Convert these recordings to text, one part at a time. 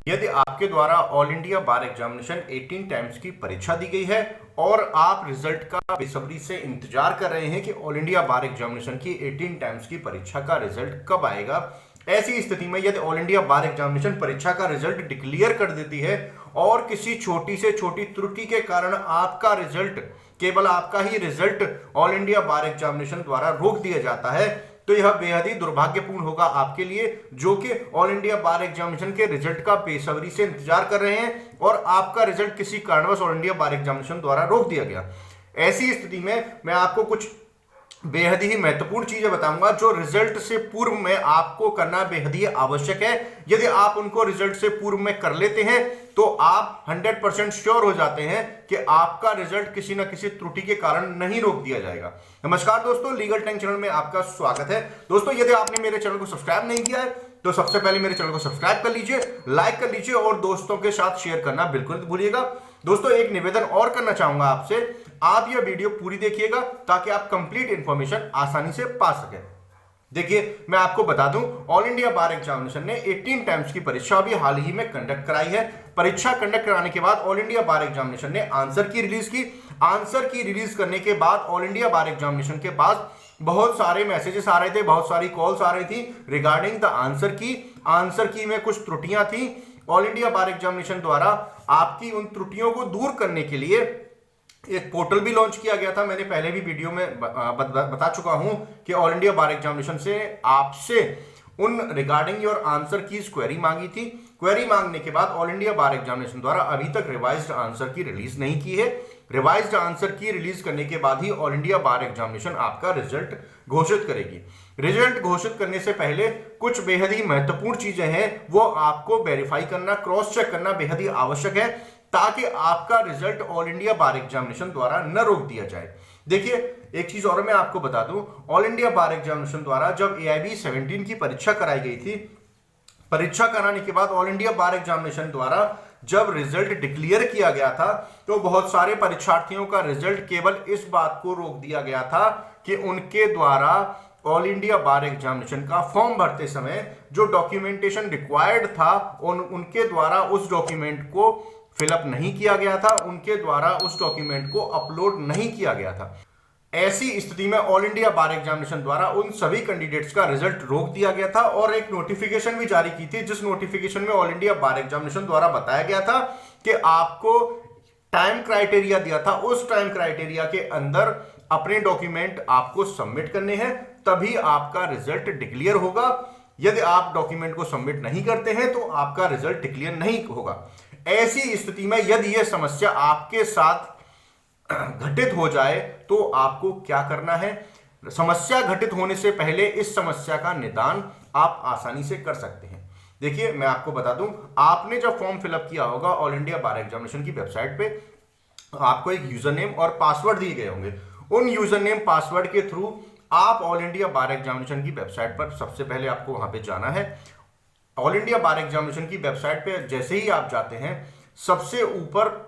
यदि आपके द्वारा all India bar examination 18 times की परीक्षा दी गई है और आप रिजल्ट का बेसब्री से इंतजार कर रहे हैं कि ऑल इंडिया बार एग्जामिनेशन की 18 टाइम्स की परीक्षा का रिजल्ट कब आएगा, ऐसी स्थिति में यदि ऑल इंडिया बार एग्जामिनेशन परीक्षा का रिजल्ट डिक्लेयर कर देती है और किसी छोटी से छोटी त्रुटि के कारण आपका रिजल्ट, केवल आपका ही result all India bar examination द्वारा रोक दिया जाता है, तो यह बेहद ही दुर्भाग्यपूर्ण होगा आपके लिए, जो कि ऑल इंडिया बार एग्जामिनेशन के रिजल्ट का बेसब्री से इंतजार कर रहे हैं और आपका रिजल्ट किसी कारणवश ऑल इंडिया बार एग्जामिनेशन द्वारा रोक दिया गया। ऐसी स्थिति में मैं आपको कुछ बेहद ही महत्वपूर्ण चीजें बताऊंगा जो रिजल्ट से पूर्व में आपको करना बेहद ही आवश्यक है। यदि आप उनको रिजल्ट से पूर्व में कर लेते हैं तो आप 100% श्योर हो जाते हैं कि आपका रिजल्ट किसी न किसी त्रुटि के कारण नहीं रोक दिया जाएगा। नमस्कार दोस्तों, लीगल टैंक चैनल में आपका स्वागत है। दोस्तों, यदि आपने मेरे चैनल को सब्सक्राइब नहीं किया है तो सबसे पहले मेरे चैनल को सब्सक्राइब कर लीजिए, लाइक कर लीजिए और दोस्तों के साथ शेयर करना बिल्कुल नहीं भूलिएगा। दोस्तों, एक निवेदन और करना चाहूंगा आपसे, आप यह वीडियो पूरी देखिएगा ताकि आप कंप्लीट इंफॉर्मेशन आसानी से पा सकें। देखिए, मैं आपको बता दूं, ऑल इंडिया बार एग्जामिनेशन ने 18 टाइम्स की परीक्षा अभी हाल ही में कंडक्ट कराई है। परीक्षा कंडक्ट कराने के बाद ऑल इंडिया बार एग्जामिनेशन ने आंसर की रिलीज की। आंसर की रिलीज करने के बाद ऑल इंडिया बार एग्जामिनेशन के पास बहुत सारे मैसेजेस आ रहे थे, बहुत सारी कॉल्स आ रही थी रिगार्डिंग द आंसर की। आंसर की में कुछ त्रुटियां थी। ऑल इंडिया बार एग्जामिनेशन द्वारा आपकी उन त्रुटियों को दूर करने के लिए एक पोर्टल भी लॉन्च किया गया था। मैंने पहले भी वीडियो में बता चुका हूं कि ऑल इंडिया बार एग्जामिनेशन से आपसे उन रिगार्डिंग योर आंसर की क्वेरी मांगी थी। क्वेरी मांगने के बाद ऑल इंडिया बार एग्जामिनेशन द्वारा अभी तक रिवाइज्ड आंसर की रिलीज नहीं की है। रिवाइज्ड आंसर की रिलीज करने के बाद ही ऑल इंडिया बार एग्जामिनेशन आपका रिजल्ट घोषित करेगी। रिजल्ट घोषित करने से पहले कुछ बेहद ही महत्वपूर्ण चीजें हैं, वो आपको वेरीफाई करना, क्रॉस चेक करना बेहद ही आवश्यक है ताकि आपका result all India bar examination द्वारा न रोक दिया जाए। देखिए, एक चीज और मैं आपको बता दूं, ऑल इंडिया बार एग्जामिनेशन द्वारा जब AIB 17 की परीक्षा कराई गई थी, परीक्षा कराने के बाद ऑल इंडिया बार एग्जामिनेशन द्वारा जब रिजल्ट डिक्लेयर किया गया था तो बहुत सारे परीक्षार्थियों का रिजल्ट केवल इस बात को रोक दिया गया था कि उनके द्वारा ऑल इंडिया बार एग्जामिनेशन का फॉर्म भरते समय जो डॉक्यूमेंटेशन रिक्वायर्ड था उनके द्वारा उस डॉक्यूमेंट को फिलअप नहीं किया गया था, उनके द्वारा उस डॉक्यूमेंट को अपलोड नहीं किया गया था। ऐसी स्थिति में ऑल इंडिया बार एग्जामिनेशन द्वारा उन सभी कैंडिडेट्स का रिजल्ट रोक दिया गया था और एक नोटिफिकेशन भी जारी की थी, जिस नोटिफिकेशन में ऑल इंडिया बार एग्जामिनेशन द्वारा बताया गया था कि आपको टाइम क्राइटेरिया दिया था, उस टाइम क्राइटेरिया के अंदर अपने डॉक्यूमेंट आपको सबमिट करने हैं, तभी आपका रिजल्ट डिक्लेयर होगा। यदि आप डॉक्यूमेंट को सबमिट नहीं करते हैं तो आपका रिजल्ट डिक्लेयर नहीं होगा। ऐसी स्थिति में यदि यह समस्या आपके साथ घटित हो जाए तो आपको क्या करना है? समस्या घटित होने से पहले इस समस्या का निदान आप आसानी से कर सकते हैं। देखिए, मैं आपको बता दूं, आपने जब फॉर्म फिलअप किया होगा ऑल इंडिया बार एग्जामिनेशन की वेबसाइट पे, आपको एक यूजर नेम और पासवर्ड दिए गए होंगे। उन यूजर नेम पासवर्ड के थ्रू आप ऑल इंडिया बार एग्जामिनेशन की वेबसाइट पर सबसे पहले आपको वहां पे जाना है। ऑल इंडिया बार एग्जामिनेशन की वेबसाइट पे जैसे ही आप जाते हैं, सबसे ऊपर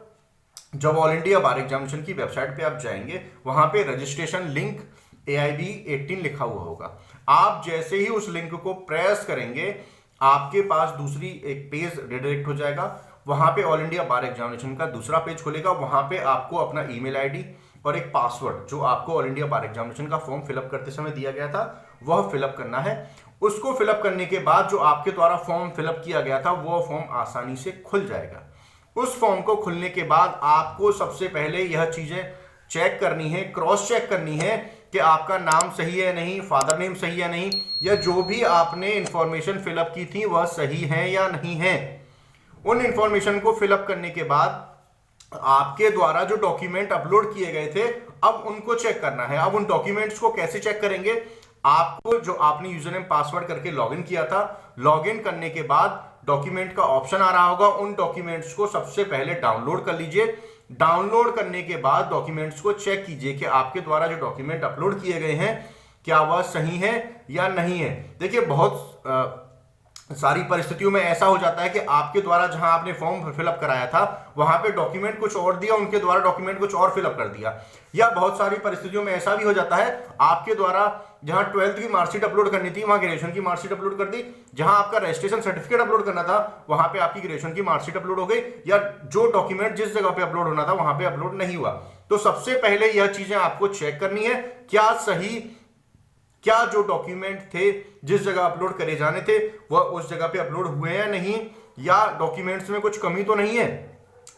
जब ऑल इंडिया बार एग्जामिनेशन की वेबसाइट पे आप जाएंगे, वहां पे रजिस्ट्रेशन लिंक AIB 18 लिखा हुआ होगा। आप जैसे ही उस लिंक को प्रेस करेंगे, आपके पास दूसरी एक पेज रिडायरेक्ट हो जाएगा। वहां पे ऑल इंडिया बार एग्जामिनेशन का दूसरा पेज खुलेगा। वहां पे आपको अपना ईमेल ID और एक पासवर्ड जो आपको ऑल इंडिया बार एग्जामिनेशन का फॉर्म फिलअप करते समय दिया गया था, वह फिलअप करना है। उसको फिलअप करने के बाद जो आपके द्वारा फॉर्म फिलअप किया गया था वह फॉर्म आसानी से खुल जाएगा। उस फॉर्म को खुलने के बाद आपको सबसे पहले यह चीजें चेक करनी है, क्रॉस चेक करनी है कि आपका नाम सही है नहीं, फादर नेम सही है नहीं, या जो भी आपने इंफॉर्मेशन फिलअप की थी वह सही है या नहीं है। उन इंफॉर्मेशन को फिलअप करने के बाद आपके द्वारा जो डॉक्यूमेंट अपलोड किए गए थे, अब उनको चेक करना है। अब उन डॉक्यूमेंट्स को कैसे चेक करेंगे? आपको जो आपने यूजर नेम पासवर्ड करके लॉगिन किया था, लॉगिन करने के बाद डॉक्यूमेंट का ऑप्शन आ रहा होगा। उन डॉक्यूमेंट्स को सबसे पहले डाउनलोड कर लीजिए। डाउनलोड करने के बाद डॉक्यूमेंट्स को चेक कीजिए कि आपके द्वारा जो डॉक्यूमेंट अपलोड किए गए हैं क्या वह सही है या नहीं है। देखिए, बहुत सारी परिस्थितियों में ऐसा हो जाता है कि आपके द्वारा जहां आपने फॉर्म फिलअप कराया था वहां पे डॉक्यूमेंट कुछ और दिया, उनके द्वारा डॉक्यूमेंट कुछ और फिलअप कर दिया। या बहुत सारी परिस्थितियों में ऐसा भी हो जाता है आपके द्वारा जहां 12th की मार्कशीट अपलोड करनी थी वहां ग्रेजुएशन की मार्कशीट अपलोड कर दी, जहां आपका रजिस्ट्रेशन सर्टिफिकेट अपलोड करना था वहां पे आपकी ग्रेजुएशन की मार्कशीट अपलोड हो गई, या जो डॉक्यूमेंट जिस जगह पे अपलोड होना था वहां पे अपलोड नहीं हुआ। तो सबसे पहले यह चीजें आपको चेक करनी है, क्या जो डॉक्यूमेंट थे जिस जगह अपलोड करे जाने थे वह उस जगह पे अपलोड हुए हैं नहीं, या डॉक्यूमेंट्स में कुछ कमी तो नहीं है।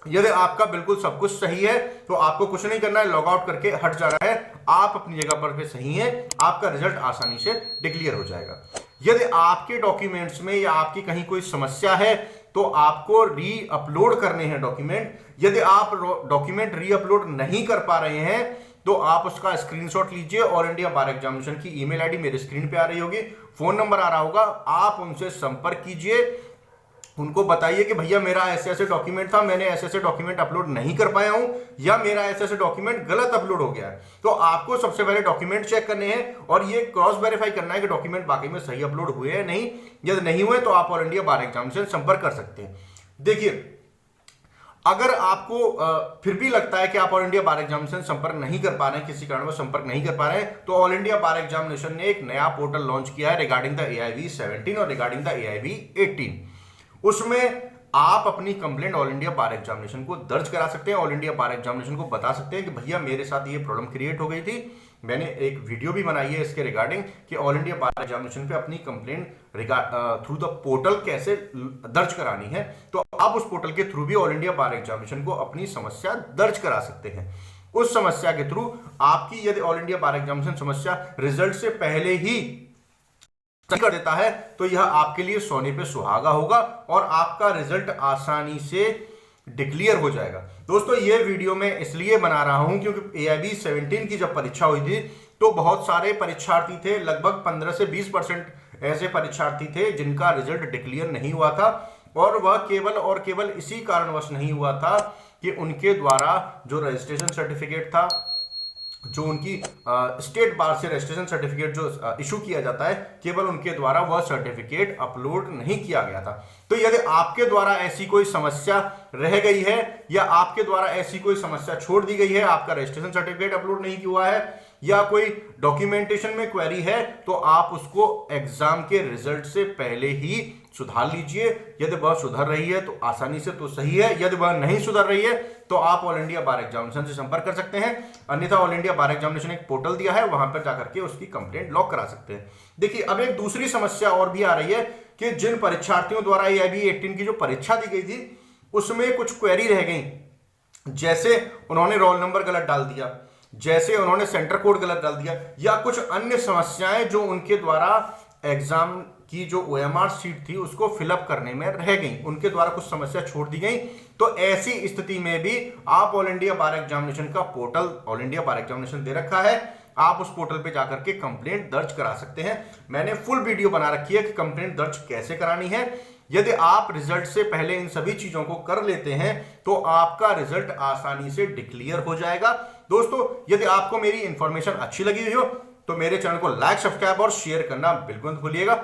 यदि आपका बिल्कुल सब कुछ सही है तो आपको कुछ नहीं करना है, लॉग आउट करके हट जाना है, आप अपनी जगह पर पे सही हैं, आपका रिजल्ट आसानी से डिक्लेयर हो जाएगा। यदि आपके डॉक्यूमेंट्स में या आपकी कहीं कोई समस्या है तो आपको री अपलोड करने हैं डॉक्यूमेंट। यदि आप डॉक्यूमेंट री अपलोड नहीं कर पा रहे हैं तो आप उसका स्क्रीनशॉट लीजिए। ऑल इंडिया बार एग्जामिनेशन की ईमेल आईडी मेरे स्क्रीन पे आ रही होगी, फोन नंबर आ रहा होगा, आप उनसे संपर्क कीजिए, उनको बताइए कि भैया मेरा ऐसे ऐसे डॉक्यूमेंट था, मैंने ऐसे ऐसे डॉक्यूमेंट अपलोड नहीं कर पाया हूं, या मेरा ऐसे ऐसे डॉक्यूमेंट गलत अपलोड हो गया है। तो आपको सबसे पहले डॉक्यूमेंट चेक करने हैं और ये क्रॉस वेरीफाई करना है कि डॉक्यूमेंट वाकई में सही अपलोड हुए हैं नहीं। यदि नहीं हुए तो आप ऑल इंडिया बार एग्जामिनेशन संपर्क कर सकते हैं। देखिए, अगर आपको फिर भी लगता है कि आप ऑल इंडिया बार एग्जामिनेशन संपर्क नहीं कर पा रहे हैं, किसी कारण संपर्क नहीं कर पा रहे हैं, तो ऑल इंडिया बार एग्जामिनेशन ने एक नया पोर्टल लॉन्च किया है रिगार्डिंग द AIV 17 और रिगार्डिंग द AIV 18। उसमें आप अपनी complaint all India bar examination को दर्ज करा सकते हैं, ऑल इंडिया बार एग्जामिनेशन को बता सकते हैं कि भैया मेरे साथ ये प्रॉब्लम क्रिएट हो गई थी। मैंने एक वीडियो भी बनाई है इसके रिगार्डिंग कि ऑल इंडिया बार एग्जामिनेशन पे अपनी कंप्लेंट थ्रू द पोर्टल कैसे दर्ज करानी है। तो आप उस पोर्टल के थ्रू भी ऑल इंडिया बार एग्जामिनेशन को अपनी समस्या दर्ज करा सकते हैं। उस समस्या के थ्रू आपकी यदि ऑल इंडिया बार एग्जामिनेशन समस्या रिजल्ट से पहले ही कर देता है तो यह आपके लिए सोने पे सुहागा होगा और आपका रिजल्ट आसानी से डिक्लेयर हो जाएगा। दोस्तों, यह वीडियो मैं इसलिए बना रहा हूं क्योंकि AIV 17 की जब परीक्षा हुई थी तो बहुत सारे परीक्षार्थी थे, लगभग 15 से 20% ऐसे परीक्षार्थी थे जिनका रिजल्ट डिक्लेयर नहीं हुआ था, और वह केवल और केवल इसी कारणवश नहीं हुआ था कि उनके द्वारा जो रजिस्ट्रेशन सर्टिफिकेट था, जो उनकी स्टेट बार से रजिस्ट्रेशन सर्टिफिकेट जो इशू किया जाता है, केवल उनके द्वारा वह सर्टिफिकेट अपलोड नहीं किया गया था। तो यदि आपके द्वारा ऐसी कोई समस्या रह गई है या आपके द्वारा ऐसी कोई समस्या छोड़ दी गई है, आपका रजिस्ट्रेशन सर्टिफिकेट अपलोड नहीं हुआ है या कोई डॉक्यूमेंटेशन में क्वेरी है, तो आप उसको एग्जाम के रिजल्ट से पहले ही सुधार लीजिए। यदि वह सुधर रही है तो आसानी से तो सही है, यदि वह नहीं सुधर रही है तो आप ऑल इंडिया बार एग्जामिनेशन से संपर्क कर सकते हैं। अन्यथा ऑल इंडिया बार एग्जामिनेशन एक पोर्टल दिया है, वहां पर जाकर के उसकी कंप्लेंट लॉक करा सकते हैं। देखिए, अब एक दूसरी समस्या और भी आ रही है कि जिन परीक्षार्थियों द्वारा AIV 18 की जो परीक्षा दी गई थी उसमें कुछ क्वेरी रह गई, जैसे उन्होंने रोल नंबर गलत डाल दिया, जैसे उन्होंने सेंटर कोड गलत डाल दिया, या कुछ अन्य समस्याएं जो उनके द्वारा एग्जाम की जो OMR शीट थी उसको फिलअप करने में रह गई, उनके द्वारा कुछ समस्या छोड़ दी गई। तो ऐसी स्थिति में भी आप ऑल इंडिया बार एग्जामिनेशन का portal all India bar examination दे रखा है, आप उस पोर्टल पे जाकर के कंप्लेंट दर्ज करा सकते हैं। मैंने फुल वीडियो बना रखी है कि कंप्लेंट दर्ज कैसे करानी है। यदि आप रिजल्ट से पहले इन सभी चीजों को कर लेते हैं तो आपका रिजल्ट आसानी से डिक्लेयर हो जाएगा। दोस्तों, यदि आपको मेरी इंफॉर्मेशन अच्छी लगी हुई हो तो मेरे चैनल को लाइक, सब्सक्राइब और शेयर करना बिल्कुल मत भूलिएगा।